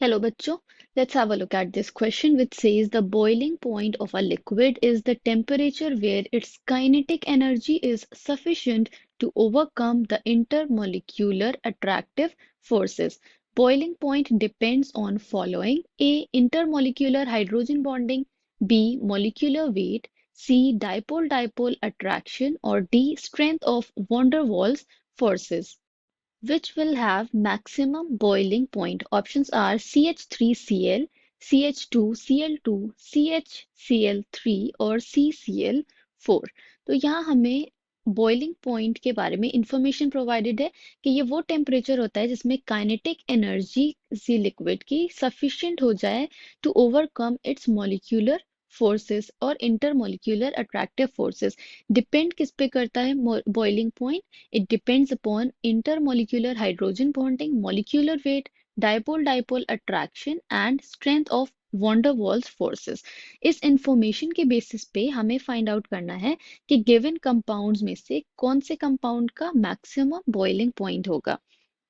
Hello, bachcho. Let's have a look at this question, which says the boiling point of a liquid is the temperature where its kinetic energy is sufficient to overcome the intermolecular attractive forces. Boiling point depends on following: A. Intermolecular hydrogen bonding, B. Molecular weight, C. Dipole-dipole attraction, or D. Strength of van der Waals forces. Which will have maximum boiling point? Options are CH3Cl, CH2Cl2, CHCl3 और CCl4। तो यहाँ हमें boiling point के बारे में information provided है कि ये वो टेम्परेचर होता है जिसमें काइनेटिक एनर्जी किसी लिक्विड की सफिशिएंट हो जाए to overcome its molecular forces और इंटरमॉलिक्यूलर अट्रैक्टिव फोर्सेस। डिपेंड किस पे करता है boiling point? It depends upon intermolecular hydrogen bonding, molecular weight, dipole-dipole attraction and strength of van der Waals forces। इस इंफॉर्मेशन के बेसिस पे हमें फाइंड आउट करना है कि गिवन कंपाउंड्स में से कौन से कंपाउंड का मैक्सिमम बॉइलिंग पॉइंट होगा।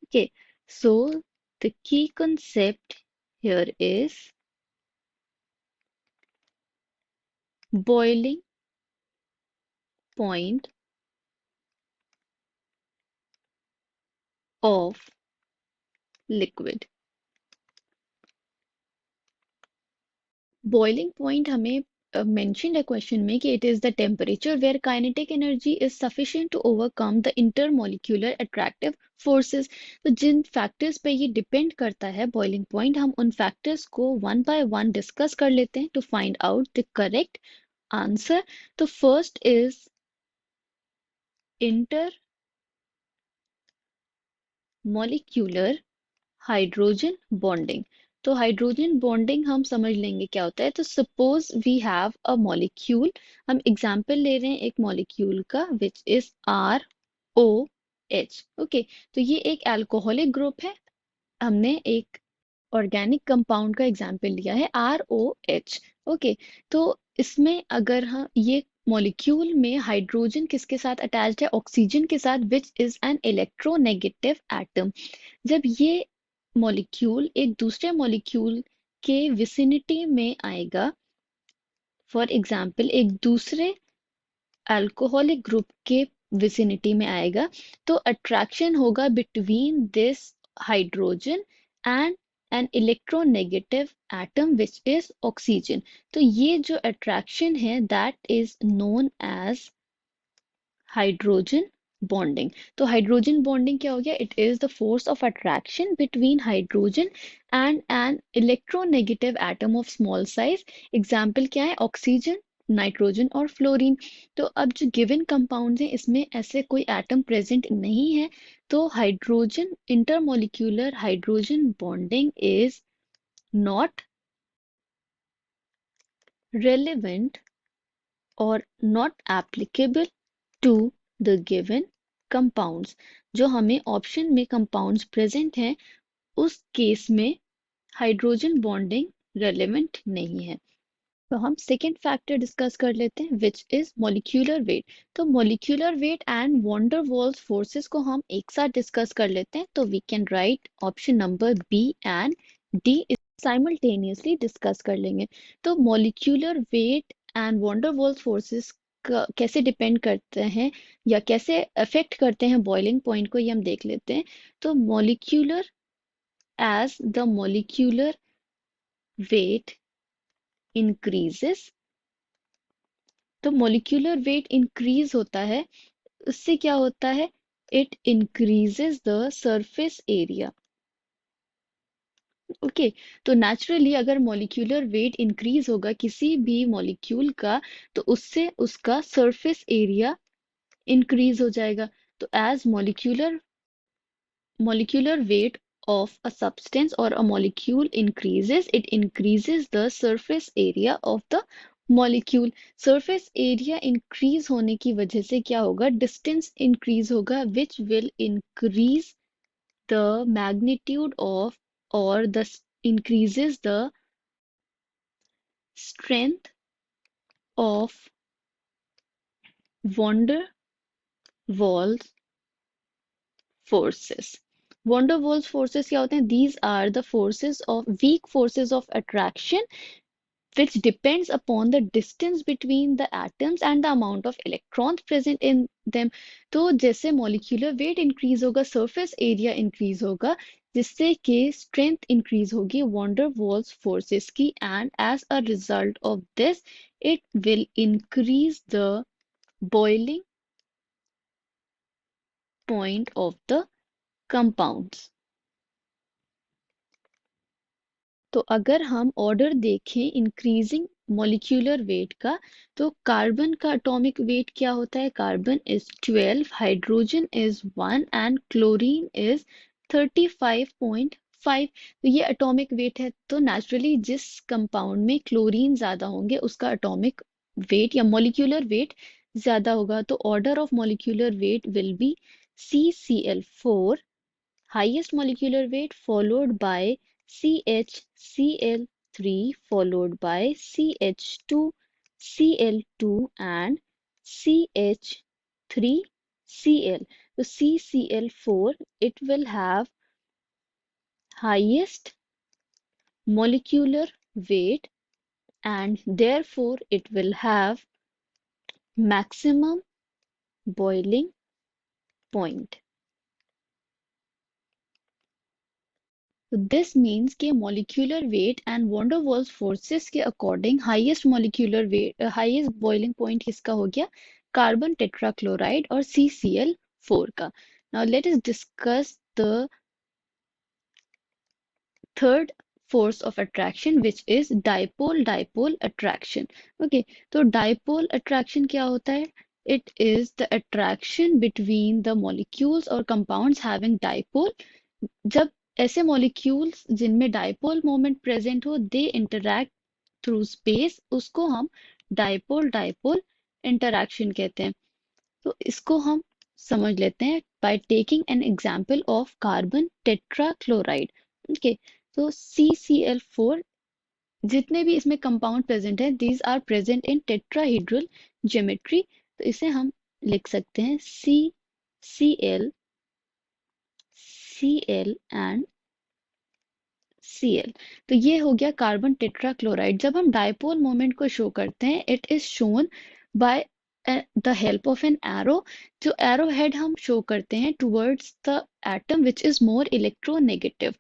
Okay, so the key concept here is boiling point of liquid। Boiling point हमें मेंशन्ड है क्वेश्चन में कि it is the temperature where kinetic energy is sufficient to overcome the intermolecular attractive forces. तो जिन factors पे ये depend करता है बॉइलिंग पॉइंट, हम उन फैक्टर्स को वन बाय वन डिस्कस कर लेते हैं to find out the correct answer. तो first is intermolecular hydrogen bonding. तो हाइड्रोजन बॉन्डिंग हम समझ लेंगे क्या होता है। तो suppose we have a molecule, हम एग्जांपल ले रहे हैं एक मॉलिक्यूल का विच इज ROH। ओके, तो ये एक अल्कोहलिक ग्रुप है। हमने एक ऑर्गेनिक कंपाउंड का एग्जांपल लिया है ROH। ओके, तो इसमें अगर हम ये मॉलिक्यूल में हाइड्रोजन किसके साथ अटैच्ड है? ऑक्सीजन के साथ, which is an electronegative atom. जब ये मॉलिक्यूल एक दूसरे मॉलिक्यूल के विसिनिटी में आएगा, फॉर एग्जाम्पल एक दूसरे अल्कोहलिक ग्रुप के विसिनिटी में आएगा, तो अट्रैक्शन होगा between this hydrogen and an electronegative atom which is oxygen. तो ये जो अट्रैक्शन है that is known as hydrogen bonding. तो हाइड्रोजन बॉन्डिंग क्या हो गया? It is the force of attraction between hydrogen and an electronegative atom of small size. Example क्या है? ऑक्सीजन, नाइट्रोजन और फ्लोरीन। तो अब जो गिवन कंपाउंड है इसमें ऐसे कोई एटम प्रेजेंट नहीं है, तो hydrogen intermolecular hydrogen bonding is not relevant or not applicable to the given compounds। जो हमें ऑप्शन में कंपाउंड्स प्रेजेंट हैं उस केस में हाइड्रोजन बॉन्डिंग रेलेवेंट नहीं है। तो हम सेकेंड फैक्टर डिस्कस कर लेते हैं विच इज मॉलिक्यूलर वेट। तो molecular weight and van der Waals forces को हम एक साथ डिस्कस कर लेते हैं। तो we can write option number B and D simultaneously discuss कर लेंगे। तो molecular weight and van der Waals forces कैसे डिपेंड करते हैं या कैसे अफेक्ट करते हैं बॉइलिंग पॉइंट को, ये हम देख लेते हैं। तो molecular as the molecular weight increases, तो molecular weight increase होता है, उससे क्या होता है? It increases the surface area। Okay, तो नेचुरली अगर मॉलिक्यूलर वेट इंक्रीज होगा किसी भी मॉलिक्यूल का, तो उससे उसका सरफेस एरिया इंक्रीज हो जाएगा। तो as molecular weight of a substance or a molecule increases, it increases the surface area of the molecule। surface area increase होने की वजह से क्या होगा? distance increase होगा, which will increase the magnitude of or the increases the strength of van der Waals forces। Van der forces क्या होते हैं? These are the forces of weak forces of attraction which depends upon the distance between the atoms and the amount of electrons present in them. तो जैसे molecular weight increase होगा, surface area increase होगा, जिससे कि strength increase होगी van der Waals forces की, and as a result of this it will increase the boiling point of the compounds. तो अगर हम ऑर्डर देखें इंक्रीजिंग मॉलिक्यूलर वेट का, तो कार्बन का एटॉमिक वेट क्या होता है? Carbon is 12, hydrogen is 1 and chlorine is 35.5। तो ये एटॉमिक वेट है, तो नेचुरली जिस कंपाउंड में क्लोरीन ज्यादा होंगे उसका एटॉमिक वेट या मॉलिक्यूलर वेट ज्यादा होगा। तो order of molecular weight will be CCl4, highest molecular weight, followed by CHCl3, followed by CH2Cl2 and CH3Cl. So CCl4, it will have highest molecular weight and therefore it will have maximum boiling point. So this means कि molecular weight and van der Waals forces के according highest molecular weight, highest boiling point किसका हो गया? Carbon tetrachloride और CCl4 का. Now let us discuss the third force of attraction, which is dipole-dipole attraction. Okay, तो dipole attraction क्या होता है? It is the attraction between the molecules or compounds having dipole. जब ऐसे मॉलिक्यूल्स जिनमें dipole moment present हो, दे interact through space, उसको हम डाइपोल डाइपोल इंटरैक्शन कहते हैं। तो इसको हम समझ लेते हैं by taking an example of carbon tetrachloride. Okay, तो CCl4, जितने भी इसमें कंपाउंड प्रेजेंट है, these are present in tetrahedral geometry. तो इसे हम लिख सकते हैं CCl, Cl एंड Cl। तो ये हो गया कार्बन टेट्राक्लोराइड। जब हम डाइपोल मोमेंट को शो करते हैं, it is shown by the help of an arrow. जो एरो हेड हम शो करते हैं towards the atom which is more electronegative.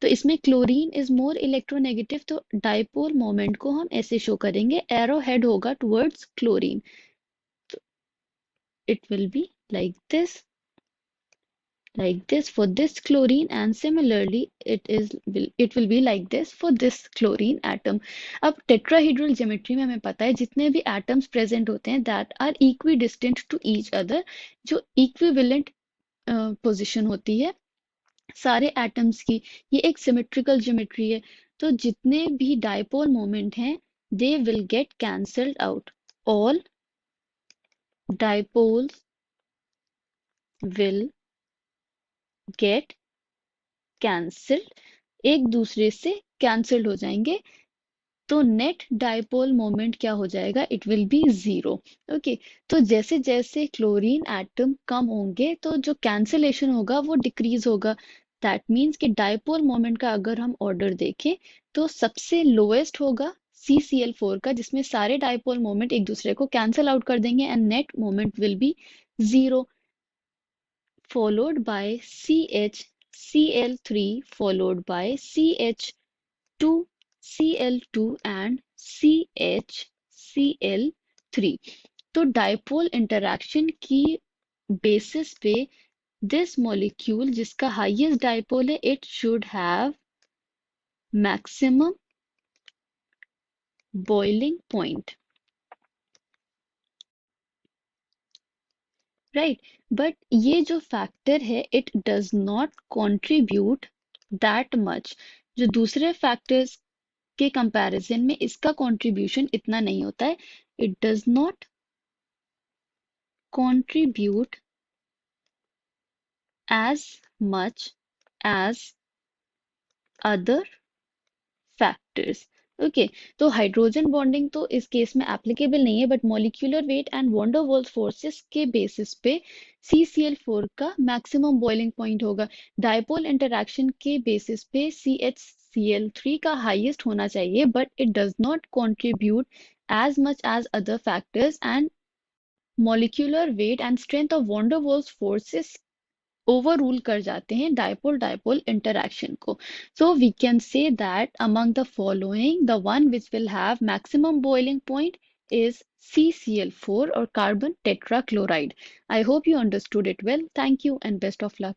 तो इसमें क्लोरीन इज मोर इलेक्ट्रोनेगेटिव, तो डाइपोल मोमेंट को हम ऐसे शो करेंगे, एरो हेड होगा टुवर्ड्स क्लोरीन। तो it will be like this, like this for this chlorine, and similarly it will be like this for this chlorine atom. अब tetrahedral geometry में हमें पता है जितने भी atoms present होते हैं that are equidistant to each other, जो equivalent position होती है सारे atoms की, ये एक symmetrical geometry है। तो जितने भी dipole moment हैं, they will get cancelled out. All dipoles will get cancelled, एक दूसरे से कैंसल्ड हो जाएंगे। तो नेट डाइपोल मोमेंट क्या हो जाएगा? It will be zero. Okay, तो जैसे जैसे क्लोरीन एटम कम होंगे तो जो कैंसलेशन होगा वो डिक्रीज होगा। दैट मीन्स कि डाइपोल मोमेंट का अगर हम ऑर्डर देखें तो सबसे लोएस्ट होगा CCl4 का, जिसमें सारे डाइपोल मोमेंट एक दूसरे को कैंसल आउट कर देंगे and net moment will be zero, followed by CHCl3, followed by CH2Cl2 and CHCl3। तो डाइपोल इंटरैक्शन की बेसिस पे दिस मॉलिक्यूल जिसका हाईएस्ट डाइपोल है, it should have maximum boiling point, right. But ये जो factor है, it does not contribute that much. जो दूसरे फैक्टर्स के कंपैरिजन में इसका कंट्रीब्यूशन इतना नहीं होता है। It does not contribute as much as other factors, okay, तो हाइड्रोजन बॉन्डिंग तो इस केस में एप्लीकेबल नहीं है, but molecular weight and van der Waals forces के बेसिस पे CCl4 का मैक्सिमम बॉइलिंग पॉइंट होगा। डायपोल इंटरैक्शन के बेसिस पे CHCl3 का हाईएस्ट होना चाहिए, but it does not contribute as much as other factors, and molecular weight and strength of van der Waals forces overrule कर जाते हैं dipole dipole interaction को. So we can say that among the following, the one which will have maximum boiling point is CCl4 or carbon tetrachloride. I hope you understood it well. Thank you and best of luck.